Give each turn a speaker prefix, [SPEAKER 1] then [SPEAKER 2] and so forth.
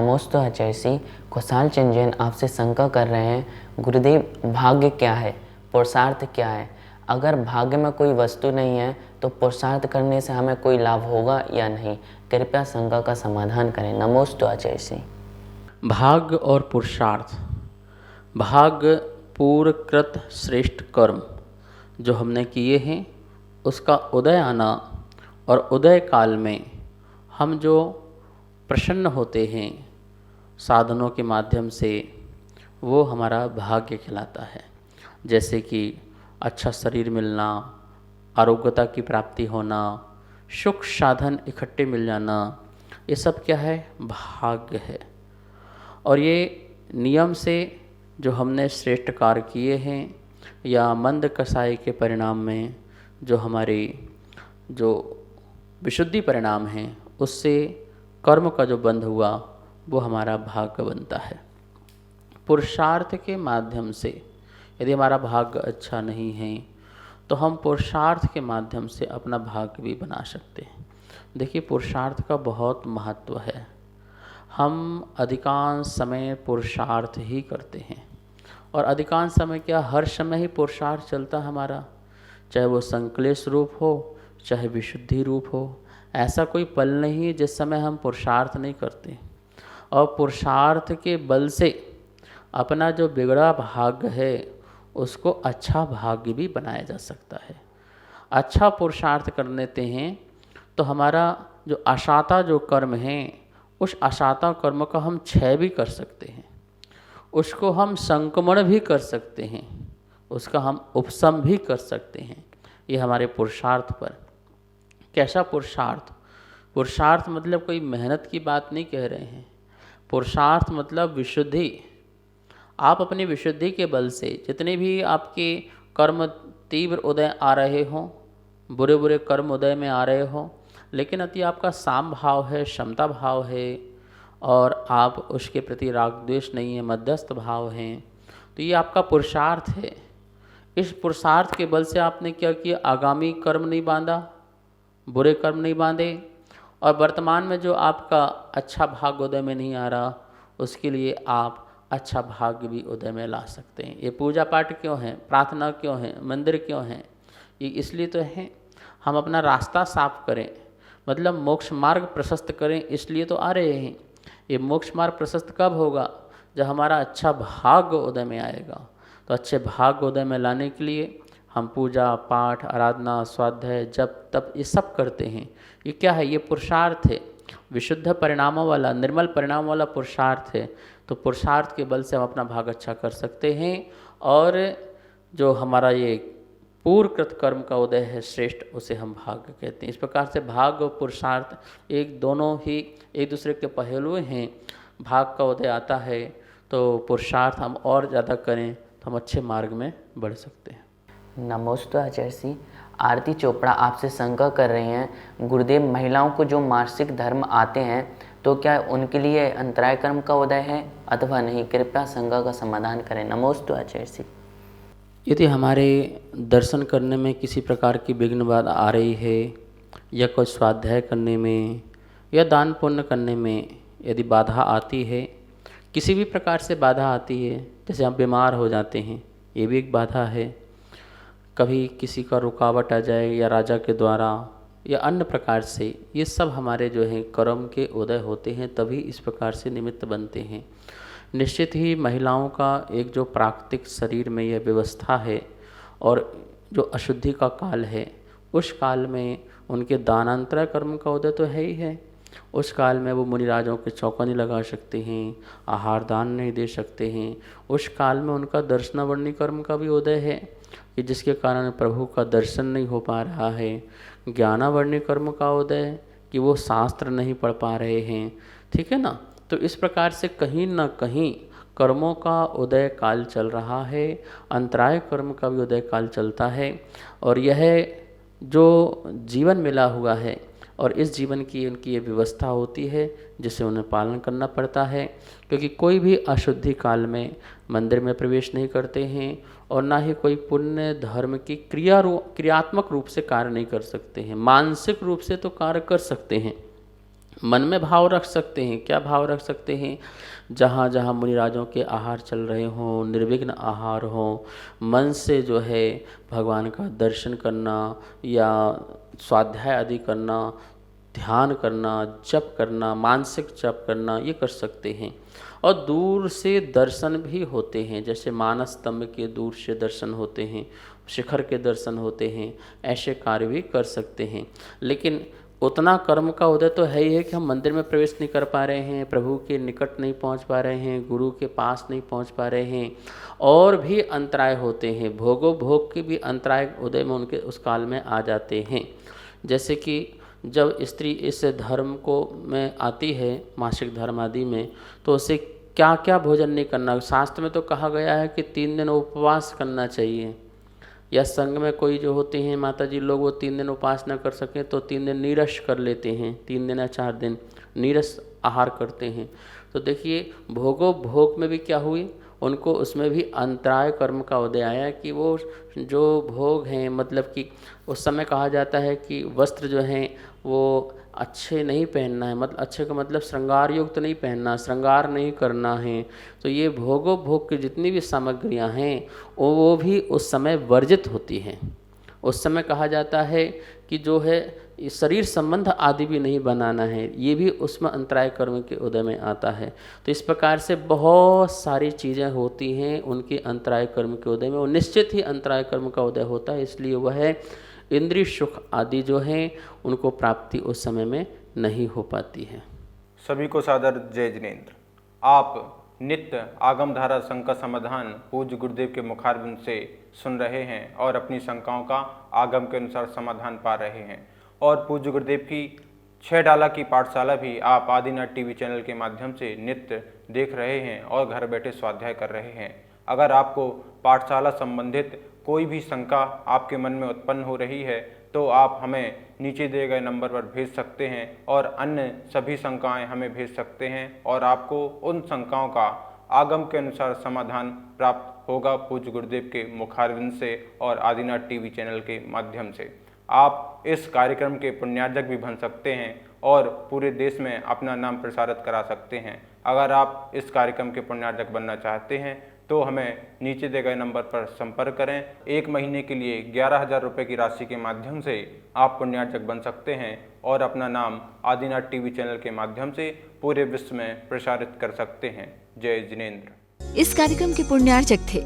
[SPEAKER 1] नमोस्तु आचार्य श्री। खुशहाल चंद जैन आपसे शंका कर रहे हैं, गुरुदेव भाग्य क्या है, पुरुषार्थ क्या है? अगर भाग्य में कोई वस्तु नहीं है तो पुरुषार्थ करने से हमें कोई लाभ होगा या नहीं? कृपया शंका का समाधान करें। नमोस्तु आचार्य श्री।
[SPEAKER 2] भाग्य और पुरुषार्थ। भाग्य पूर्वकृत श्रेष्ठ कर्म जो हमने किए हैं उसका उदय आना, और उदय काल में हम जो प्रसन्न होते हैं साधनों के माध्यम से, वो हमारा भाग्य कहलाता है। जैसे कि अच्छा शरीर मिलना, आरोग्यता की प्राप्ति होना, सुख साधन इकट्ठे मिल जाना, ये सब क्या है? भाग्य है। और ये नियम से जो हमने श्रेष्ठ कार्य किए हैं या मंद कसाई के परिणाम में जो हमारे जो विशुद्धि परिणाम हैं, उससे कर्म का जो बंध हुआ वो हमारा भाग्य बनता है। पुरुषार्थ के माध्यम से यदि हमारा भाग्य अच्छा नहीं है तो हम पुरुषार्थ के माध्यम से अपना भाग्य भी बना सकते हैं। देखिए, पुरुषार्थ का बहुत महत्व है। हम अधिकांश समय पुरुषार्थ ही करते हैं, और अधिकांश समय क्या, हर समय ही पुरुषार्थ चलता हमारा, चाहे वो संक्लेश रूप हो चाहे विशुद्धि रूप हो। ऐसा कोई पल नहीं है जिस समय हम पुरुषार्थ नहीं करते। और पुरुषार्थ के बल से अपना जो बिगड़ा भाग्य है उसको अच्छा भाग्य भी बनाया जा सकता है। अच्छा पुरुषार्थ कर लेते हैं तो हमारा जो अशाता जो कर्म हैं, उस अशाता कर्म का हम क्षय भी कर सकते हैं, उसको हम संक्रमण भी कर सकते हैं, उसका हम उपशम भी कर सकते हैं। ये हमारे पुरुषार्थ पर। कैसा पुरुषार्थ? पुरुषार्थ मतलब कोई मेहनत की बात नहीं कह रहे हैं। पुरुषार्थ मतलब विशुद्धि। आप अपनी विशुद्धि के बल से जितने भी आपके कर्म तीव्र उदय आ रहे हों, बुरे बुरे कर्म उदय में आ रहे हों, लेकिन यदि आपका साम भाव है, क्षमता भाव है, और आप उसके प्रति राग द्वेष नहीं है, मध्यस्थ भाव हैं, तो ये आपका पुरुषार्थ है। इस पुरुषार्थ के बल से आपने क्या किया? आगामी कर्म नहीं बांधा, बुरे कर्म नहीं बांधे, और वर्तमान में जो आपका अच्छा भाग्य उदय में नहीं आ रहा, उसके लिए आप अच्छा भाग्य भी उदय में ला सकते हैं। ये पूजा पाठ क्यों है, प्रार्थना क्यों है, मंदिर क्यों है? ये इसलिए तो है हम अपना रास्ता साफ करें, मतलब मोक्ष मार्ग प्रशस्त करें, इसलिए तो आ रहे हैं। ये मोक्ष मार्ग प्रशस्त कब होगा? जब हमारा अच्छा भाग्य उदय में आएगा। तो अच्छे भाग्य उदय में लाने के लिए हम पूजा पाठ, आराधना, स्वाध्याय, जप, तप, ये सब करते हैं। ये क्या है? ये पुरुषार्थ है, विशुद्ध परिणामों वाला, निर्मल परिणाम वाला पुरुषार्थ है। तो पुरुषार्थ के बल से हम अपना भाग अच्छा कर सकते हैं, और जो हमारा ये पूर्वकृत कर्म का उदय है श्रेष्ठ, उसे हम भाग्य कहते हैं। इस प्रकार से भाग्य और पुरुषार्थ एक दोनों ही एक दूसरे के पहलू हैं। भाग का उदय आता है तो पुरुषार्थ हम और ज़्यादा करें तो हम अच्छे मार्ग में बढ़ सकते हैं।
[SPEAKER 1] नमोस्तु आचार्य श्री। आरती चोपड़ा आपसे शंका कर रही हैं, गुरुदेव माहिलाओं को जो मासिक धर्म आते हैं तो क्या उनके लिए अंतराय कर्म का उदय है अथवा नहीं? कृपया शंका का समाधान करें। नमोस्तु आचार्य श्री।
[SPEAKER 2] यदि हमारे दर्शन करने में किसी प्रकार की विघ्न बाधा आ रही है, या कुछ स्वाध्याय करने में या दान पुण्य करने में यदि बाधा आती है, किसी भी प्रकार से बाधा आती है, जैसे आप बीमार हो जाते हैं, ये भी एक बाधा है। कभी किसी का रुकावट आ जाए या राजा के द्वारा या अन्य प्रकार से, ये सब हमारे जो है कर्म के उदय होते हैं, तभी इस प्रकार से निमित्त बनते हैं। निश्चित ही महिलाओं का एक जो प्राकृतिक शरीर में यह व्यवस्था है, और जो अशुद्धि का काल है, उस काल में उनके दानांतरा कर्म का उदय तो है ही है। उस काल में वो मुनिराजों के चौका नहीं लगा सकते हैं, आहार दान नहीं दे सकते हैं। उस काल में उनका दर्शनावरणी कर्म का भी उदय है, कि जिसके कारण प्रभु का दर्शन नहीं हो पा रहा है। ज्ञानावरणी कर्म का उदय, कि वो शास्त्र नहीं पढ़ पा रहे हैं। ठीक है ना? तो इस प्रकार से कहीं ना कहीं कर्मों का उदय काल चल रहा है, अंतराय कर्म का भी उदय काल चलता है। और यह जो जीवन मिला हुआ है, और इस जीवन की उनकी ये व्यवस्था होती है जिसे उन्हें पालन करना पड़ता है। क्योंकि कोई भी अशुद्धि काल में मंदिर में प्रवेश नहीं करते हैं, और ना ही कोई पुण्य धर्म की क्रियात्मक रूप से कार्य नहीं कर सकते हैं। मानसिक रूप से तो कार्य कर सकते हैं, मन में भाव रख सकते हैं। क्या भाव रख सकते हैं? जहाँ जहाँ मुनिराजों के आहार चल रहे हों, निर्विघ्न आहार हो, मन से जो है भगवान का दर्शन करना या स्वाध्याय आदि करना, ध्यान करना, जप करना, मानसिक जप करना, ये कर सकते हैं। और दूर से दर्शन भी होते हैं, जैसे मानस स्तंभ के दूर से दर्शन होते हैं, शिखर के दर्शन होते हैं, ऐसे कार्य भी कर सकते हैं। लेकिन उतना कर्म का उदय तो है ही है कि हम मंदिर में प्रवेश नहीं कर पा रहे हैं, प्रभु के निकट नहीं पहुंच पा रहे हैं, गुरु के पास नहीं पहुंच पा रहे हैं, और भी अंतराय होते हैं। भोगो भोग के भी अंतराय उदय में उनके उस काल में आ जाते हैं। जैसे कि जब स्त्री इस धर्म को में आती है, मासिक धर्म आदि में, तो उसे क्या क्या भोजन नहीं करना। शास्त्र में तो कहा गया है कि 3 दिन उपवास करना चाहिए, या संघ में कोई जो होते हैं माता जी लोग, वो 3 दिन उपवास न कर सकें तो 3 दिन नीरस कर लेते हैं, 3 दिन या 4 दिन नीरस आहार करते हैं। तो देखिए भोगो भोग में भी क्या हुई, उनको उसमें भी अंतराय कर्म का उदय आया कि वो जो भोग हैं, मतलब कि उस समय कहा जाता है कि वस्त्र जो हैं वो अच्छे नहीं पहनना है, मतलब अच्छे का मतलब श्रृंगार युक्त नहीं पहनना, श्रृंगार नहीं करना है। तो ये भोगो भोग की जितनी भी सामग्रियां हैं वो भी उस समय वर्जित होती हैं। उस समय कहा जाता है कि जो है शरीर संबंध आदि भी नहीं बनाना है, ये भी उसमें अंतराय कर्म के उदय में आता है। तो इस प्रकार से बहुत सारी चीज़ें होती हैं उनके अंतराय कर्म के उदय में, वो निश्चित ही अंतराय कर्म का उदय होता है। इसलिए वह इंद्रिय सुख आदि जो हैं उनको प्राप्ति उस समय में नहीं हो पाती है।
[SPEAKER 3] सभी को सादर जय जिनेंद्र। आप नित्य आगम धारा शंका समाधान पूज्य गुरुदेव के मुखारबिंद से सुन रहे हैं और अपनी शंकाओं का आगम के अनुसार समाधान पा रहे हैं। और पूज्य गुरुदेव की 6 डाला की पाठशाला भी आप आदिनाथ टीवी चैनल के माध्यम से नित्य देख रहे हैं और घर बैठे स्वाध्याय कर रहे हैं। अगर आपको पाठशाला संबंधित कोई भी शंका आपके मन में उत्पन्न हो रही है तो आप हमें नीचे दिए गए नंबर पर भेज सकते हैं और अन्य सभी शंकाएं हमें भेज सकते हैं और आपको उन शंकाओं का आगम के अनुसार समाधान प्राप्त होगा पूज्य गुरुदेव के मुखारविंद से और आदिनाथ टीवी चैनल के माध्यम से। आप इस कार्यक्रम के पुण्यार्जक भी बन सकते हैं और पूरे देश में अपना नाम प्रसारित करा सकते हैं। अगर आप इस कार्यक्रम के पुण्यार्जक बनना चाहते हैं तो हमें नीचे दिए गए नंबर पर संपर्क करें। 1 महीने के लिए 11,000 रुपये की राशि के माध्यम से आप पुण्यार्जक बन सकते हैं और अपना नाम आदिनाथ टीवी चैनल के माध्यम से पूरे विश्व में प्रसारित कर सकते हैं। जय जिनेंद्र।
[SPEAKER 4] इस कार्यक्रम के पुण्यार्चक थे